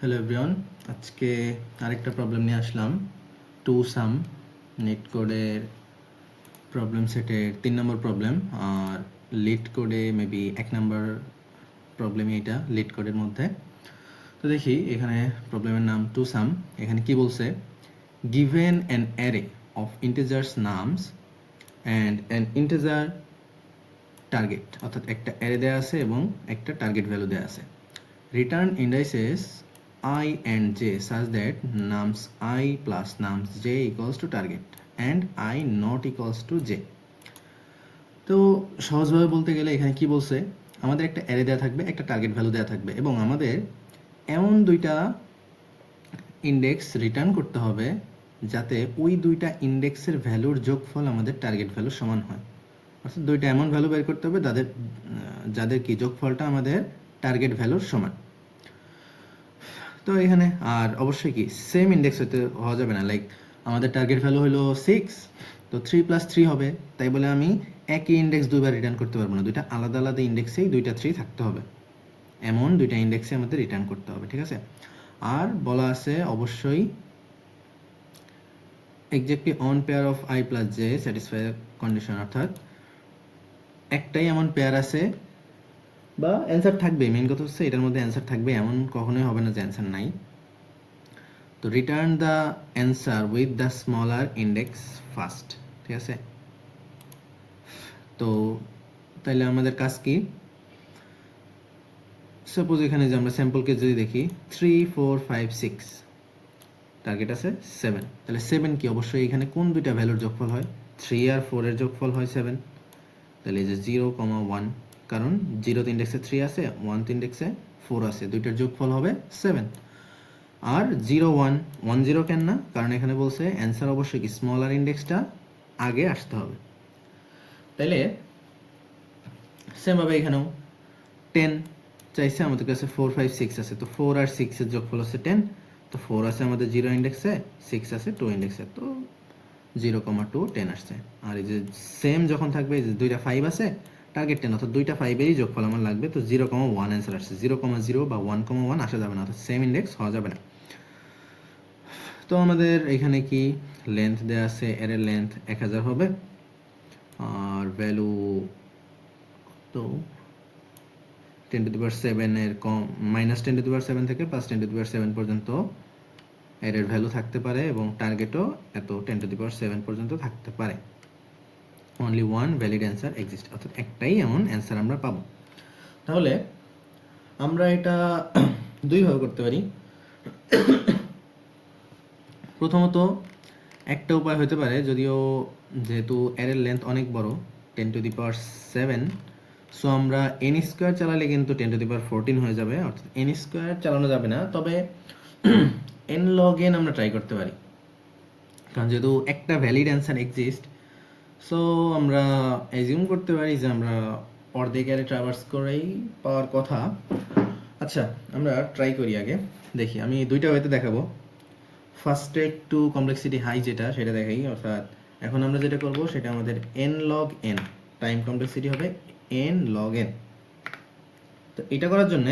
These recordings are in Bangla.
হ্যালো এভরিওয়ান, আজকে আরেকটা প্রবলেম নিয়ে আসলাম। টু সাম নেট কোডের প্রবলেম সেটের 3 নম্বর প্রবলেম, আর লিড কোডে মেবি 1 নম্বর প্রবলেমই এটা লিড কোডের মধ্যে। তো দেখি এখানে প্রবলেমের নাম টু সাম। এখানে কি বলছে, given an array of integers nums and an integer target, অর্থাৎ একটা অ্যারে দেওয়া আছে এবং একটা টার্গেট ভ্যালু দেওয়া আছে। Return indices I and j such that nums I plus nums j equals to target and I not equals to j. তো সহজভাবে বলতে গেলে এখানে কি বলছে, আমাদের একটা অ্যারে দেওয়া থাকবে, একটা টার্গেট ভ্যালু দেওয়া থাকবে এবং আমাদের এমন দুইটা ইন্ডেক্স রিটার্ন করতে হবে যাতে ওই দুইটা ইন্ডেক্সের ভ্যালুর যোগফল আমাদের টার্গেট ভ্যালুর সমান হয়। অর্থাৎ দুইটা এমন ভ্যালু বের করতে হবে যাদের কি যোগফলটা আমাদের টার্গেট ভ্যালুর সমান। তো এখানে আর অবশ্যই কি সেম ইন্ডেক্স হওয়া যাবে না, লাইক আমাদের টার্গেট ভ্যালু হলো 6, তো 3 + 3 হবে, তাই বলে আমি একই ইন্ডেক্স দুইবার রিটার্ন করতে পারবো না, দুইটা আলাদা আলাদা ইন্ডেক্সেই দুইটা 3 থাকতে হবে, এমন দুইটা ইন্ডেক্সে আমাদের রিটার্ন করতে হবে, ঠিক আছে। আর বলা আছে অবশ্যই exactly on pair of i plus j satisfy condition, অর্থাৎ একটাই এমন পেয়ার আছে বা অ্যান্সার থাকবে, মেইন কথা হচ্ছে এটার মধ্যে অ্যান্সার থাকবে, এমন কখনোই হবে না যে অ্যান্সার নাই। তো return the answer with the smaller index first, ঠিক আছে। তো তাহলে আমাদের কাজ কি, সাপোজ এখানে যে আমরা স্যাম্পল কেস যদি দেখি 3 4 5 6, টার্গেট আছে 7, তাহলে 7 কি অবশ্যই এখানে কোন দুইটা ভ্যালুর যোগফল হয়, 3 আর 4 এর যোগফল হয় 7, তাহলে এই যে 0, 1, কারণ 0 তে ইন্ডেক্সে 3 আছে, 1 তে ইন্ডেক্সে 4 আছে, দুইটার যোগফল হবে 7। আর 0 1 1 0 কেন না, কারণ এখানে বলছে অ্যান্সার অবশ্যই কি স্মলার ইন্ডেক্সটা আগে আসতে হবে। তাইলে সেমভাবে এখানেও 10 চাইছে, আমাদের কাছে 4 5 6 আছে, তো 4 আর 6 এর যোগফল হচ্ছে 10, তো 4 আছে আমাদের 0 ইন্ডেক্সে, 6 আছে 2 ইন্ডেক্সে, তো 0, 2 10 আসছে। আর এই যে সেম যখন থাকবে, এই যে দুইটা 5 আছে, টার্গেট 10, অর্থাৎ দুইটা 5 এরই যোগফল আমার লাগবে, তো 0, 1 অ্যান্সার আসছে, 0, 0 বা 1, 1 আসা যাবে না, অর্থাৎ সেম ইন্ডেক্স হওয়া যাবে না। তো আমাদের এখানে কি লেন্থ দেওয়া আছে, এর লেন্থ 1000 হবে, আর ভ্যালু তো 10⁻7 এর কম, -10⁻7 থেকে +10⁻7 পর্যন্ত এর ভ্যালু থাকতে পারে এবং টার্গেটও এত 10⁻7 পর্যন্ত থাকতে পারে। Only one valid answer exist, অর্থাৎ একটাই এমন অ্যান্সার আমরা পাবো। তাহলে আমরা এটা দুইভাবে করতে পারি। প্রথমত একটা উপায় হতে পারে, যদিও যেহেতু এর লেন্থ অনেক বড় 10⁻7, সো আমরা n² চালালে কিন্তু 10⁻14 হয়ে যাবে, অর্থাৎ n² চালানো যাবে না, তবে n log n আমরা ট্রাই করতে পারি, কারণ যেহেতু একটা ভ্যালিড অ্যান্সার এক্সিস্ট, সো আমরা অ্যাজিউম করতে পারি যে আমরা অর্ধেক অ্যারে ট্রাভার্স করেই পাওয়ার কথা। আচ্ছা, আমরা ট্রাই করি, আগে দেখি, আমি দুইটা ওয়েতে দেখাবো। ফার্স্টে একটু কমপ্লেক্সিটি হাই যেটা, সেটা দেখাই, অর্থাৎ এখন আমরা যেটা করব সেটা আমাদের n log n, time complexity হবে n log n। তো এটা করার জন্য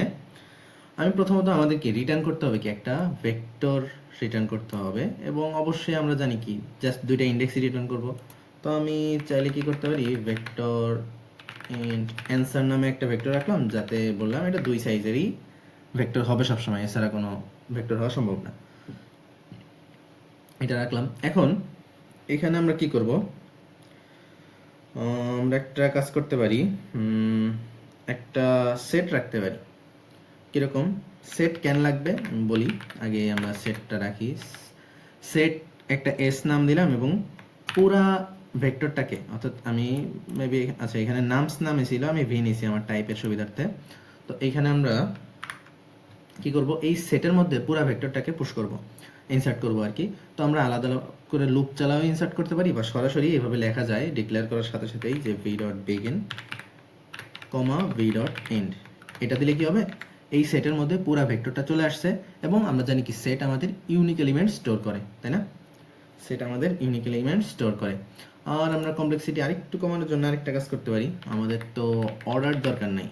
আমি প্রথমত আমাদেরকে রিটার্ন করতে হবে কি একটা ভেক্টর রিটার্ন করতে হবে, এবং অবশ্যই আমরা জানি কি জাস্ট দুইটা ইন্ডেক্সই রিটার্ন করব। তো আমি চাইলে কি করতে পারি, ভেক্টর অ্যান্সার নামে একটা ভেক্টর রাখলাম, যাতে বললাম এটা দুই সাইজেরই ভেক্টর হবে সবসময়, এছাড়া কোনো ভেক্টর হওয়া সম্ভব না, এটা রাখলাম। এখন এখানে আমরা কি করব, আমরা একটা কাজ করতে পারি, একটা সেট রাখতে পারি। কিরকম সেট কেন লাগবে আমি বলি, আগে আমরা সেটটা রাখি। সেট একটা এস নাম দিলাম এবং পুরা ভেক্টরটাকে, অর্থাৎ আমি মেবি, আচ্ছা এখানে নামস নামে ছিল, আমি ভি নিছি আমার টাইপের সুবিধার্থে। তো এখানে আমরা কি করব, এই সেটের মধ্যে পুরা ভেক্টরটাকে পুশ করব, ইনসার্ট করব আর কি। তো আমরা আলাদা করে লুপ চালাও ইনসার্ট করতে পারি, বা সরাসরি এভাবে লেখা যায় ডিক্লেয়ার করার সাথে সাথেই যে V dot begin comma V dot end, এটা দিলে কি হবে, এই সেটের মধ্যে পুরা ভেক্টরটা চলে আসছে, এবং আমরা জানি কি সেট আমাদের ইউনিক এলিমেন্ট স্টোর করে, তাই না, সেট আমাদের ইউনিক এলিমেন্ট স্টোর করে। আর আমরা কমপ্লেক্সিটি আরেকটু কমানোর জন্য আরেকটা কাজ করতে পারি, আমাদের তো অর্ডার দরকার নাই,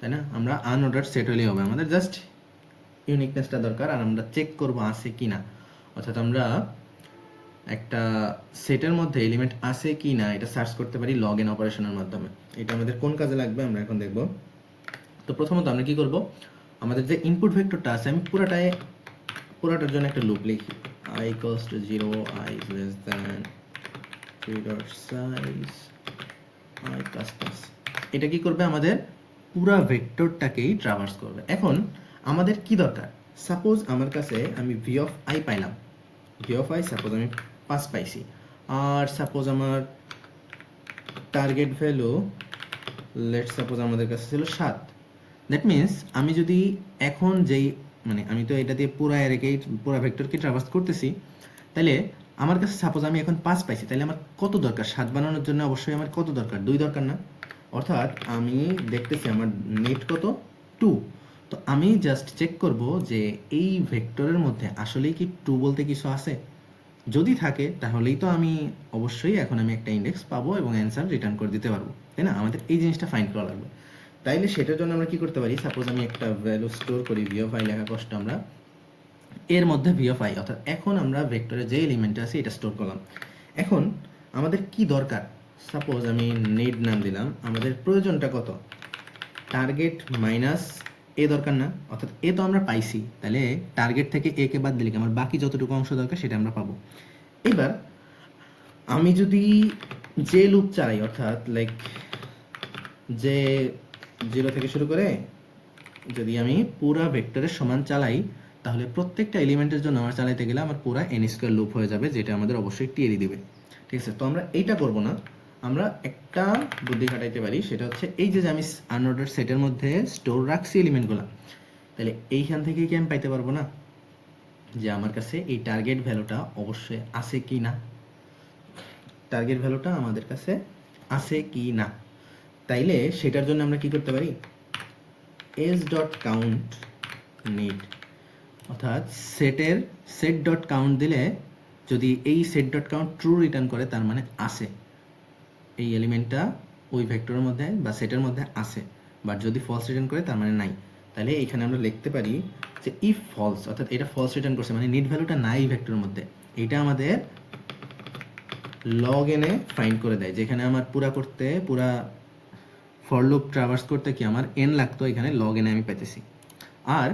তাই না? আমরা আনঅর্ডার সেট হলেই হবে, আমাদের জাস্ট ইউনিকনেসটা দরকার, আর আমরা চেক করব আছে কি না। অর্থাৎ আমরা একটা সেটের মধ্যে এলিমেন্ট আছে কি না এটা সার্চ করতে পারি লগ ইন অপারেশনের মাধ্যমে। এটা আমাদের কোন কাজে লাগবে আমরা এখন দেখব। তো প্রথমত আমরা কি করব, আমাদের যে ইনপুট ভেক্টরটা আছে আমি পুরাটার জন্য একটা লুপ লিখি, i equals to 0, i is less than 3 dot size i plus plus। এটা কি করবে, আমাদের পুরা ভেক্টরটাকেই ট্রাভার্স করবে। এখন আমাদের কি দরকার, সাপোজ আমার কাছে আমি v of i পাইলাম, v of i সাপোজ আমি 5 পাইছি, আর সাপোজ আমার টার্গেট ভ্যালু লেটস সাপোজ আমাদের কাছে ছিল 7। দ্যাট মিন্স আমি যদি এখন যেই মানে আমি তো এটা দিয়ে পুরা ভেক্টরকে ট্রাভার্স করতেছি, তাহলে আমার কাছে সাপোজ আমি এখন 5 পাইছি, তাহলে আমার কত দরকার 7 বানানোর জন্য? অবশ্যই আমার কত দরকার, 2 দরকার না? অর্থাৎ আমি দেখতেছি আমার নেট কত, 2। তো আমি জাস্ট চেক করব যে এই ভেক্টরের মধ্যে আসলেই কি 2 বলতে কিছু আছে। যদি থাকে তাহলেই তো আমি অবশ্যই এখন আমি একটা ইন্ডেক্স পাবো এবং অ্যান্সার রিটার্ন করে দিতে পারবো, তাই না? আমাদের এই জিনিসটা ফাইন্ড করা লাগবে। তাইলে সেটার জন্য আমরা কি করতে পারি, সাপোজ আমি একটা ভ্যালু স্টোর করি, v of i লেখা কষ্ট আমরা এর মধ্যে v of i, অর্থাৎ এখন আমরা ভেক্টরে যে এলিমেন্ট আছে এটা স্টোর করলাম। এখন আমাদের কি দরকার, সাপোজ আমি নেট নাম দিলাম, আমাদের প্রয়োজনটা কত, টার্গেট মাইনাস এ দরকার না? অর্থাৎ এ তো আমরা পাইছি, তাহলে টার্গেট থেকে এ কে বাদ দিলে আমার বাকি যতটুকু অংশ দরকার সেটা আমরা পাবো। এবার আমি যদি যে লুপ চালাই, অর্থাৎ লাইক যে 0 থেকে শুরু করে যদি আমি পুরা ভেক্টরের সমান চালাই, তাহলে প্রত্যেকটা এলিমেন্টের জন্য আমার চালাইতে গেলে আমার পুরা n স্কয়ার লুপ হয়ে যাবে, যেটা আমাদের অবশ্যই টিএরি দিবে। ঠিক আছে, তো আমরা এইটা করব না, আমরা একটা বুদ্ধি খাটাইতে পারি, সেটা হচ্ছে এই যে আমি আনঅর্ডার সেটের মধ্যে স্টোর রাখছি এলিমেন্টগুলো, তাহলে এইখান থেকে কি আমি পাইতে পারবো না যে আমার কাছে এই টার্গেট ভ্যালুটা অবশ্যই আছে কি না, টার্গেট ভ্যালুটা আমাদের কাছে আছে কি না। তাইলে সেটার জন্য আমরা কি করতে পারি, s.count need, অর্থাৎ সেট ডট কাউন্ট দিলে যদি এই set dot count true return করে তার মানে আছে, এই এলিমেন্টটা ওই ভেক্টরের মধ্যে বা সেটের মধ্যে আছে। বাট যদি ফলস রিটার্ন করে তার মানে নাই। তাহলে এখানে আমরা লিখতে পারি যে ইফ ফলস, অর্থাৎ এটা ফলস রিটার্ন করছে মানে নিড ভ্যালুটা নাই ভেক্টরের মধ্যে, এটা আমাদের লগ এনে ফাইন্ড করে দেয়, যেখানে আমার পুরা ফর লুপ ট্রাভার্স করতে কি আমার n লাগতো, এখানে লগ এনে আমি পেতেছি। আর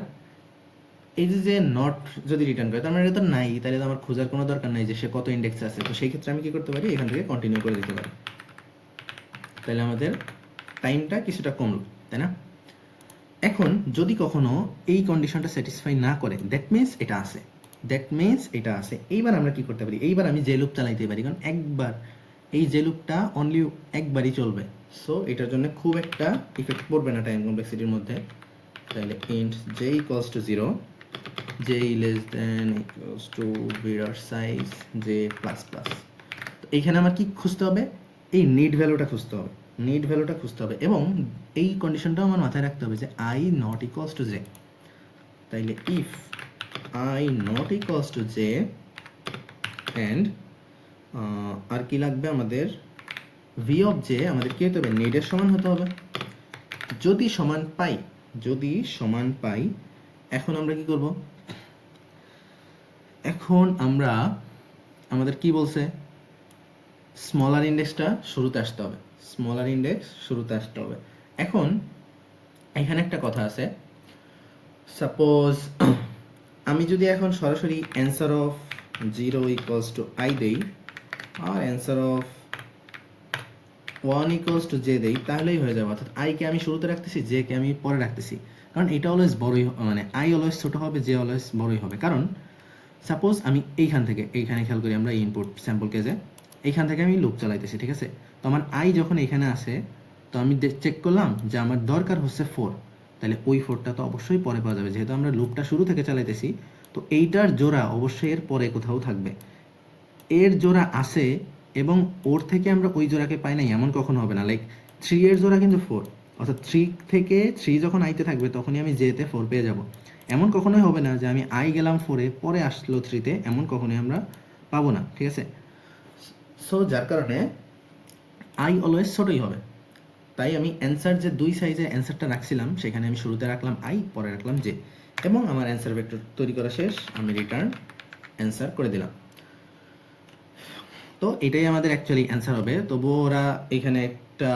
এই যে নট যদি রিটার্ন করে তার মানে এটা তো নাই, তাহলে তো আমার খোঁজার কোনো দরকার নাই যে সে কত ইন্ডেক্সে আছে। তো সেই ক্ষেত্রে আমি কি করতে পারি, এখান থেকে কন্টিনিউ করে দিতে পারি, তাহলে আমাদের টাইমটা কিছুটা কমলো, তাই না? এখন যদি কখনো এই কন্ডিশনটা স্যাটিসফাই না করে, দ্যাট মিন্স এটা আছে। এইবার আমরা কি করতে পারি, এইবার আমি যে লুপ চালাইতে পারি, কারণ একবার এই যে লুপটা অনলি একবারই চলবে, সো এটার জন্য খুব একটা ইফেক্ট পড়বে না টাইম কমপ্লেক্সিটির মধ্যে। তাহলে int j equals to 0, j less than equals to mirror size j plus plus। তো এইখানে আমার কি খুঁজতে হবে, এই নিড ভ্যালুটা খুঁজতে হবে এবং এই কন্ডিশনটাও আমার মাথায় রাখতে হবে যে i not equals to j। তাইলে if i not equals to j and আর কি লাগবে আমাদের, v of j আমাদের কি হতে হবে, নিডের সমান হতে হবে। যদি সমান পাই এখন আমরা কি করব, এখন আমরা আমাদের কি বলছে, স্মলার ইন্ডেক্সটা শুরুতে আসতে হবে। এখন এখানে একটা কথা আছে, সাপোজ আমি যদি এখন সরাসরি answer of 0 equals to i দেই আর answer of 1 equals to j দেই, তাহলেই হয়ে যাবে। অর্থাৎ i কে আমি শুরুতে রাখতেছি, j কে আমি পরে রাখতেছি, কারণ এটা অলওয়েজ বড়ই, মানে i অলওয়েজ ছোট হবে, j অলওয়েজ বড়ই হবে। কারণ সাপোজ আমি এইখানে খেয়াল করি, আমরা ইনপুট স্যাম্পল কেজে এইখান থেকে আমি লুপ চালাইতেছি, ঠিক আছে? তো আমার i যখন এখানে আসে, তো আমি চেক করলাম যে আমার দরকার হচ্ছে 4, তাহলে ওই 4টা তো অবশ্যই পরে পাওয়া যাবে, যেহেতু আমরা লুপটা শুরু থেকে চালাইতেছি। তো এইটার জোড়া অবশ্যই এর পরে কোথাও থাকবে, এর জোড়া আছে এবং ওর থেকে আমরা ওই জোড়াকে পাই নাই এমন কখনো হবে না। লাইক 3 এর জোড়া কিন্তু 4, অর্থাৎ 3 যখন আইতে থাকবে তখনই আমি জেতে 4 পেয়ে যাব। এমন কখনোই হবে না যে আমি i গেলাম 4-এ পরে আসলো 3-তে, এমন কখনোই আমরা পাবো না, ঠিক আছে? সো যার কারণে i অলওয়েজ ছোটই হবে। তাই আমি অ্যান্সার যে দুই সাইজের অ্যান্সারটা রাখছিলাম সেখানে আমি শুরুতে রাখলাম আই, পরে রাখলাম জে, এবং আমার অ্যান্সার ভেক্টর তৈরি করা শেষ, আমি রিটার্ন অ্যান্সার করে দিলাম। তো এটাই আমাদের অ্যাকচুয়ালি অ্যান্সার হবে। তবুও ওরা এখানে একটা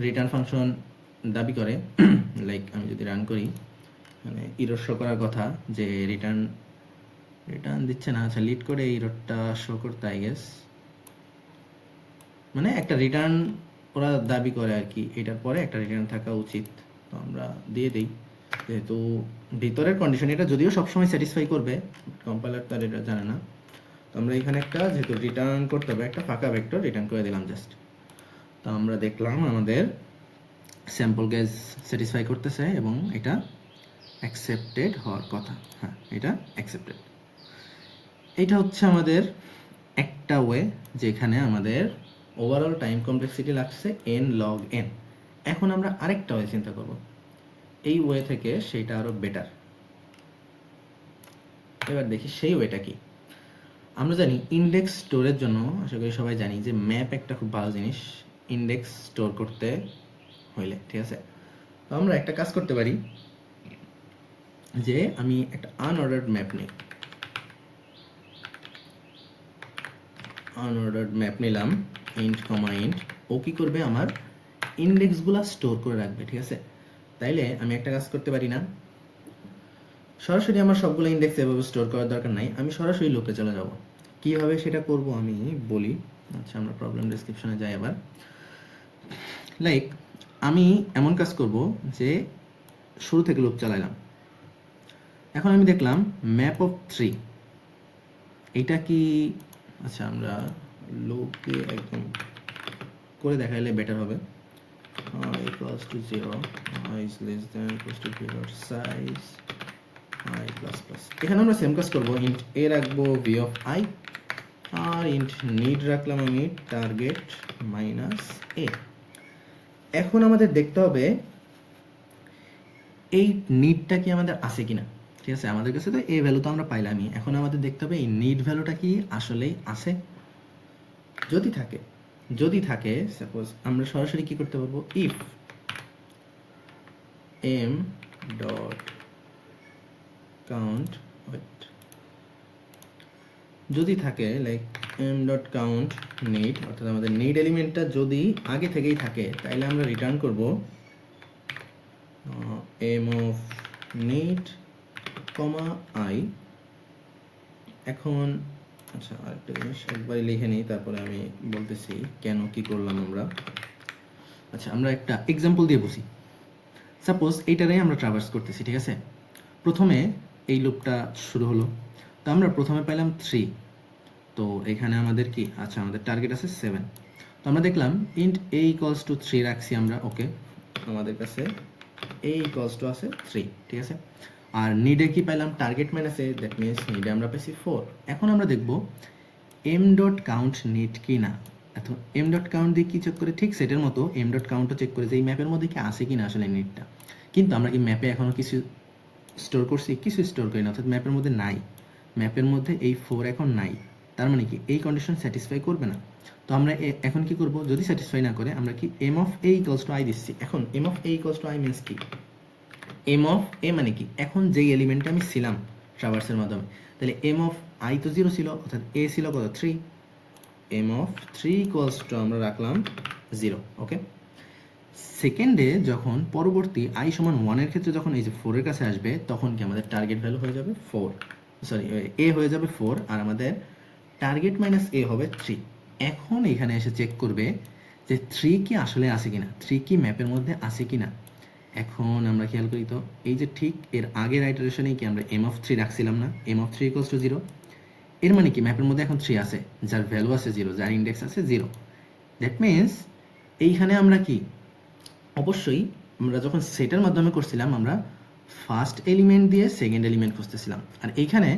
রিটার্ন ফাংশন দাবি করে, লাইক আমি যদি রান করি, মানে ইরর শো করার কথা, যে রিটার্ন দিচ্ছে না। আচ্ছা, লিড করে ইররটা শো করতে আই গেস, মানে একটা রিটার্ন ওরা দাবি করে আর কি, এটার পরে একটা রিটার্ন থাকা উচিত। তো আমরা দিয়ে দিই, যেহেতু ভিতরের কন্ডিশন এটা যদিও সবসময় স্যাটিসফাই করবে, কম্পাইলার তার এটা জানে না। তো আমরা এখানে একটা, যেহেতু রিটার্ন করতে হবে, একটা ফাঁকা ভেক্টর রিটার্ন করে দিলাম জাস্ট। তো আমরা দেখলাম আমাদের স্যাম্পল গ্যাস স্যাটিসফাই করতেছে এবং এটা অ্যাকসেপ্টেড হওয়ার কথা। হ্যাঁ, এটা অ্যাকসেপ্টেড। এটা হচ্ছে আমাদের একটা ওয়ে যেখানে আমাদের ওভারঅল টাইম কমপ্লেক্সিটি লাগছে n log n। এখন আমরা আরেকটা ওয়ে চিন্তা করব, এই ওয়ে থেকে সেটা আরো বেটার। এবার দেখি সেই ওয়েটা কি। আমরা জানি ইন্ডেক্স স্টোরের জন্য, আশা করি সবাই জানি যে ম্যাপ একটা খুব ভালো জিনিস ইন্ডেক্স স্টোর করতে হইলে, ঠিক আছে। তো আমরা একটা কাজ করতে পারি, যে আমি একটা আনঅর্ডার্ড ম্যাপ নিই, আনঅর্ডার্ড ম্যাপ নিলাম, ইন্ট কমা ইন্ট, ও কি করবে, আমার ইন্ডেক্সগুলো স্টোর করে রাখবে, ঠিক আছে। তাইলে আমি একটা কাজ করতে পারি না, সরাসরি আমার সবগুলো ইন্ডেক্স এভাবে স্টোর করার দরকার নাই, আমি সরাসরি লুপে চলে যাব। কিভাবে সেটা করব আমি বলি। আচ্ছা, আমরা প্রবলেম ডেসক্রিপশনে যাই আবার। লাইক আমি এমন কাজ করব যে শুরু থেকে লুপ চালাইলাম, এখন আমি দেখলাম ম্যাপ অফ 3, এইটা কি, আচ্ছা আমরা লুপে একদম করে দেখাইলে বেটার হবে। I equals to 0, I is less than equals to zero, size I plus plus। এখানে আমরা সেম কাজ করব, int a রাখবো v of I, R int need রাখলাম আমি টার্গেট মাইনাস a। এখন আমাদের দেখতে হবে এই নিডটা কি আমাদের আছে কিনা, ঠিক আছে। আমাদের কাছে তো a ভ্যালু তো আমরা পাইলামই, এখন আমাদের দেখতে হবে এই নিড ভ্যালুটা কি আসলেই আছে। যদি থাকে সাপোজ আমরা সরাসরি কি করতে পারবো, ইফ m ডট কাউন্ট, যদি থাকে like m dot count need, অর্থাৎ আমাদের নিড এলিমেন্টটা যদি আগে থেকেই থাকে, তাইলে আমরা রিটার্ন করব m of need comma i। এখন আচ্ছা, আরেকটা জিনিস একবারই লিখে নিই, তারপরে আমি বলতেছি কেন কি করলাম আমরা। আচ্ছা, আমরা একটা এক্সাম্পল দিয়ে বুঝি। সাপোজ এইটারে আমরা ট্রাভার্স করতেছি, ঠিক আছে। প্রথমে এই লুপটা শুরু হলো, তো আমরা প্রথমে পাইলাম 3, তো এখানে আমাদের কি, আচ্ছা আমাদের টার্গেট আছে 7, তো আমরা দেখলাম ইন্ট a ইকুয়ালস টু 3 রাখছি আমরা, ওকে, আমাদের কাছে a ইকুয়ালস টু আছে 3, ঠিক আছে। আর নিডে কি পাইলাম, target minus a, that means নিডে আমরা পেয়েছি 4। এখন আমরা দেখব m ডট কাউন্ট নিড কি না। এখন m ডট কাউন্ট দিয়ে কি চেক করে, ঠিক সেটার মতো m ডট কাউন্টও চেক করে যে এই ম্যাপের মধ্যে কি আছে কিনা আসলে নিডটা। কিন্তু আমরা কি ম্যাপে এখনো কিছু স্টোর করছি, কিছু স্টোর করি না, অর্থাৎ ম্যাপের মধ্যে নাই, ম্যাপের মধ্যে এই 4 এখন নাই। তার মানে কি এই কন্ডিশন স্যাটিসফাই করবে না। তো আমরা এখন কি করব, যদি স্যাটিসফাই না করে আমরা কি m of a equals to i দিচ্ছি। এখন m of a equals to i means কি, m অফ a মানে কি, এখন যেই এলিমেন্টটা আমি ছিলাম ট্রাভার্সের মাধ্যমে, তাহলে m অফ i তো 0 ছিল, অর্থাৎ a ছিল কত 3, m অফ 3 ইকুয়ালস টু আমরা রাখলাম 0, ওকে। সেকেন্ডে যখন পরবর্তী i সমান 1 এর ক্ষেত্রে যখন এই যে 4 এর কাছে আসবে, তখন কি আমাদের টার্গেট ভ্যালু হয়ে যাবে 4, সরি a হয়ে যাবে 4, আর আমাদের টার্গেট মাইনাস a হবে 3। এখন এখানে এসে চেক করবে যে 3 কি আসলে আছে কিনা, 3 কি ম্যাপের মধ্যে আছে কিনা। এখন আমরা খেয়াল করি তো, এই যে ঠিক এর আগের আইটারেশনেই কি আমরা m অফ 3 রাখছিলাম না, m অফ 3 ইকুয়ালস টু 0, এর মানে কি ম্যাপের মধ্যে এখন 3 আছে, যার ভ্যালু আছে 0, যার ইন্ডেক্স আছে 0। দ্যাট মিনস এইখানে আমরা কি, অবশ্যই আমরা যখন সেটের মাধ্যমে করছিলাম আমরা ফার্স্ট এলিমেন্ট দিয়ে সেকেন্ড এলিমেন্ট খুঁজতেছিলাম, আর এইখানে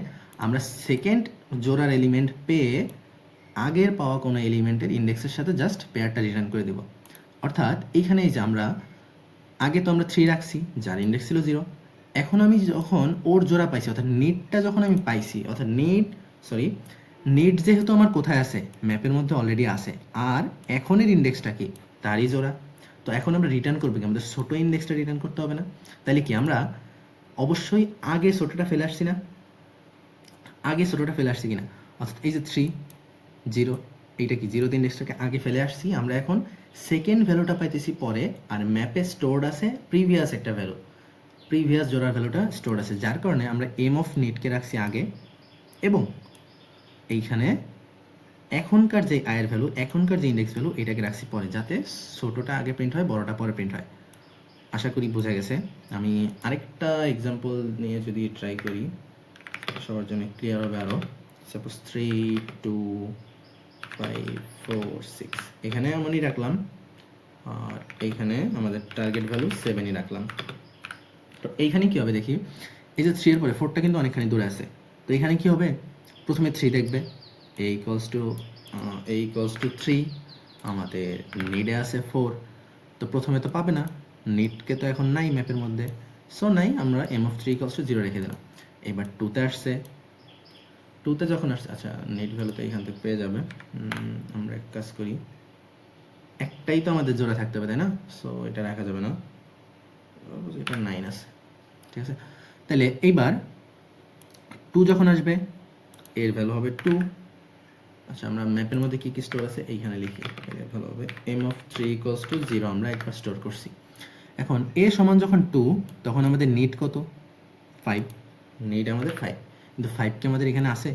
আমরা সেকেন্ড জোড়ার এলিমেন্ট পেয়ে আগের পাওয়া কোনো এলিমেন্টের ইন্ডেক্সের সাথে জাস্ট পেয়ারটা রিটার্ন করে দেব। অর্থাৎ এইখানে এই যে আমরা আগে তো আমরা 3 রাখছি, যার ইন্ডেক্স ছিল 0, এখন আমি যখন ওর জোড়া পাইছি, অর্থাৎ নিডটা যখন আমি পাইছি, অর্থাৎ নিড যেহেতু আমার কোথায় আছে, ম্যাপের মধ্যে অলরেডি আছে, আর এখনের ইন্ডেক্সটা কি, তারই জোড়া। তো এখন আমরা রিটার্ন করবো কি, আমাদের ছোটো ইন্ডেক্সটা রিটার্ন করতে হবে না? তাহলে কি আমরা অবশ্যই আগে ছোটোটা ফেলে আসছি না? আগে ছোটোটা ফেলে আসছি কিনা, অর্থাৎ এই যে 3 0, এইটা কি 0তে ইন্ডেক্সটাকে আগে ফেলে আসছি, আমরা এখন সেকেন্ড ভ্যালুটা পাইতেছি পরে, আর ম্যাপে স্টোরড আছে প্রিভিয়াস একটা ভ্যালু, প্রিভিয়াস জোড়ার ভ্যালুটা স্টোরড আছে, যার কারণে আমরা এম অফ নিটকে রাখছি আগে, এবং এইখানে এখনকার যে আয়ের ভ্যালু, এখনকার যে ইন্ডেক্স ভ্যালু, এটাকে রাখছি পরে, যাতে ছোটোটা আগে প্রিন্ট হয়, বড়টা পরে প্রিন্ট হয়। আশা করি বোঝা গেছে। আমি আরেকটা এক্সাম্পল নিয়ে যদি ট্রাই করি, সবার জন্য ক্লিয়ার হবে আরও। সাপোজ 3 2 5 4 6, এখানে আমি রাখলাম, আর এইখানে আমাদের টার্গেট ভ্যালু 7ই রাখলাম। তো এইখানে কি হবে দেখি, এই যে 3 এর পরে 4টা কিন্তু অনেকখানি দূরে আছে, তো এখানে কি হবে, প্রথমে 3 দেখবে, a equals to 3, আমাদের নিডে আছে 4, তো প্রথমে তো পাবে না, নিডকে তো এখন নাই ম্যাপের মধ্যে, সো নাই, আমরা এম অফ 3 equals to 0 রেখে দিলাম। এবার 2তে আসছে, 2তে যখন আসছে, আচ্ছা নিড ভ্যালু তো এইখান থেকে পেয়ে যাবে, আমরা এক কাজ করি, একটাই তো আমাদের জোড়া থাকতে হবে তাই না, সো এটা রাখা যাবে না, এটা 9 আছে, ঠিক আছে। তাহলে এইবার 2 যখন আসবে, এর ভ্যালু হবে 2। আচ্ছা, আমরা ম্যাপের মধ্যে কি কি স্টোর আছে এইখানে লিখি, এর ভ্যালু হবে এম অফ 3 equals to 0, আমরা একবার স্টোর করছি। এখন এ সমান যখন 2, তখন আমাদের নিড কত, 5, নিড আমাদের 5, কিন্তু 5 কি আমাদের এখানে আছে,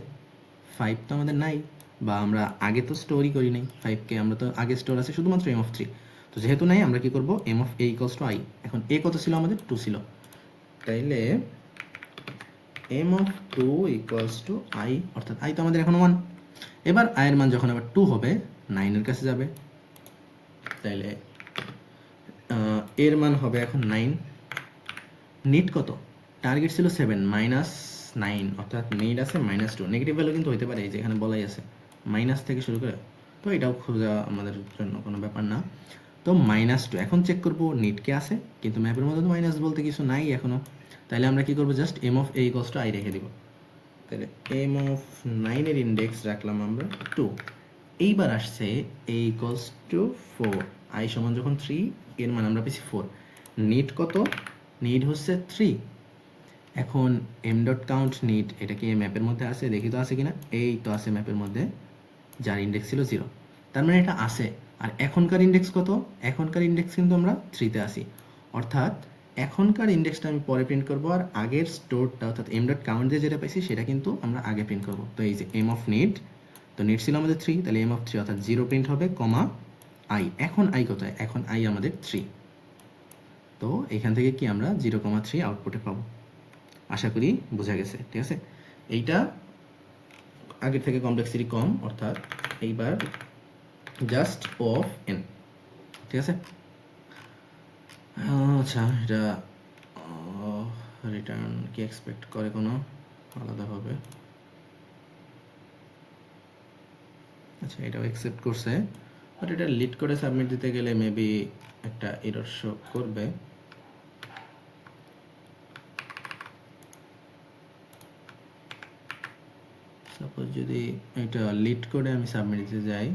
5 তো আমাদের নাই, বা আমরা আগে তো স্টোরই করি নাই 5 কে, আমরা তো আগে স্টোর আছে শুধুমাত্র এম অফ 3, তো যেহেতু নাই আমরা কি করব, M of A equals to I. এখন এ কত ছিল আমাদের, 2 ছিল, তাইলে M of 2 equals to I, অর্থাৎ আই তো আমাদের এখন 1। এবার আয়ের মান যখন আবার 2 হবে, 9 এর কাছে যাবে, তাইলে এর মান হবে এখন 9। নিট কত, টার্গেট ছিল 7 মাইনাস 9, অর্থাৎ নিট আছে -2, নেগেটিভ ভ্যালু কিন্তু হতে পারে, এই যে এখানে বলাই আছে মাইনাস থেকে শুরু করে, তো এটাও খোঁজা আমাদের জন্য কোনো ব্যাপার না। তো -2, এখন চেক করব নিট কে আছে, কিন্তু ম্যাপের মধ্যে তো মাইনাস বলতে কিছু নাই এখনো, তাহলে আমরা কি করব, just M of A equals to I রেখে দিব। তাহলে এম অফ 9 এর ইন্ডেক্স রাখলাম আমরা 2। এইবার আসছে এ ইকুয়ালস টু 4, আই সমান যখন 3, এর মান আমরা পেয়েছি 4, নিট কত, নিট হচ্ছে 3। এখন এম ডট কাউন্ট নিট, এটা কি ম্যাপের মধ্যে আছে, দেখি তো আছে কিনা, এই তো আছে ম্যাপের মধ্যে, যার ইন্ডেক্স ছিল 0, তার মানে এটা আছে। আর এখনকার ইন্ডেক্স কত, এখনকার ইন্ডেক্স কিন্তু আমরা 3তে আসি, অর্থাৎ এখনকার ইন্ডেক্সটা আমি পরে প্রিন্ট করব, আর আগের স্টোরটা অর্থাৎ এম ডট কাউন্ট দিয়ে যেটা পাইছি সেটা কিন্তু আমরা আগে প্রিন্ট করব। তো এই যে এম অফ নিট, তো নিট ছিল আমাদের 3, তাহলে এম অফ 3 অর্থাৎ 0 প্রিন্ট হবে, কমা আই। এখন আই কত, এখন আই আমাদের 3, তো এখান থেকে কি আমরা 0,3 আউটপুটে পাবো। আশা করি বোঝা গেছে, ঠিক আছে। এইটা আগের থেকে কমপ্লেক্সিটি কম, অর্থাৎ এইবার জাস্ট অফ এন, ঠিক আছে। আচ্ছা, এটা রিটার্ন কি এক্সপেক্ট করে কোনো আলাদাভাবে, আচ্ছা এটাও অ্যাকসেপ্ট করছে, বাট এটা লিড করে সাবমিট দিতে গেলে মেবি একটা এরর শো করবে। সাপোজ যদি এটা লিড করে আমি সাবমিট দিতে যাই,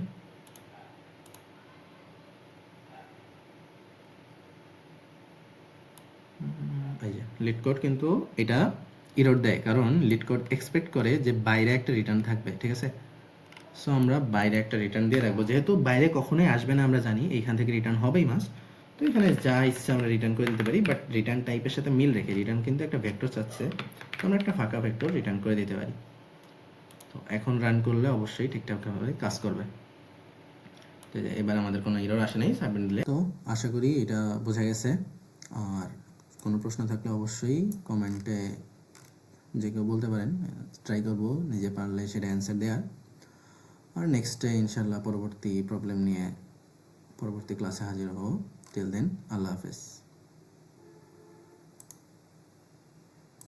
এই যে লিড কোড কিন্তু এটা এরর দেয়, কারণ লিড কোড এক্সপেক্ট করে যে বাইরে একটা রিটার্ন থাকবে, ঠিক আছে। সো আমরা বাইরে একটা রিটার্ন দিয়ে রাখবো, যেহেতু বাইরে কখনোই আসবে না আমরা জানি, এইখান থেকে রিটার্ন হবেই মাস, তো এখানে যা ইচ্ছা আমরা রিটার্ন করে দিতে পারি, বাট রিটার্ন টাইপের সাথে মিল রেখে, রিটার্ন কিন্তু একটা ভেক্টর চাচ্ছে, তো আমরা একটা ফাঁকা ভেক্টর রিটার্ন করে দিতে পারি। তো এখন রান করলে অবশ্যই ঠিকঠাকভাবে কাজ করবে। তো এবার আমাদের কোনো এরর আসে নাই সাবমিট দিলে। তো আশা করি এটা বোঝা গেছে, আর কোনো প্রশ্ন থাকলে অবশ্যই কমেন্টে যে কেউ বলতে পারেন, ট্রাই করবো নিজে পারলে সেটা অ্যান্সার দেওয়ার। আর নেক্সটে ইনশাল্লাহ পরবর্তী প্রবলেম নিয়ে পরবর্তী ক্লাসে হাজির হব। টিল দেন, আল্লাহ হাফেজ।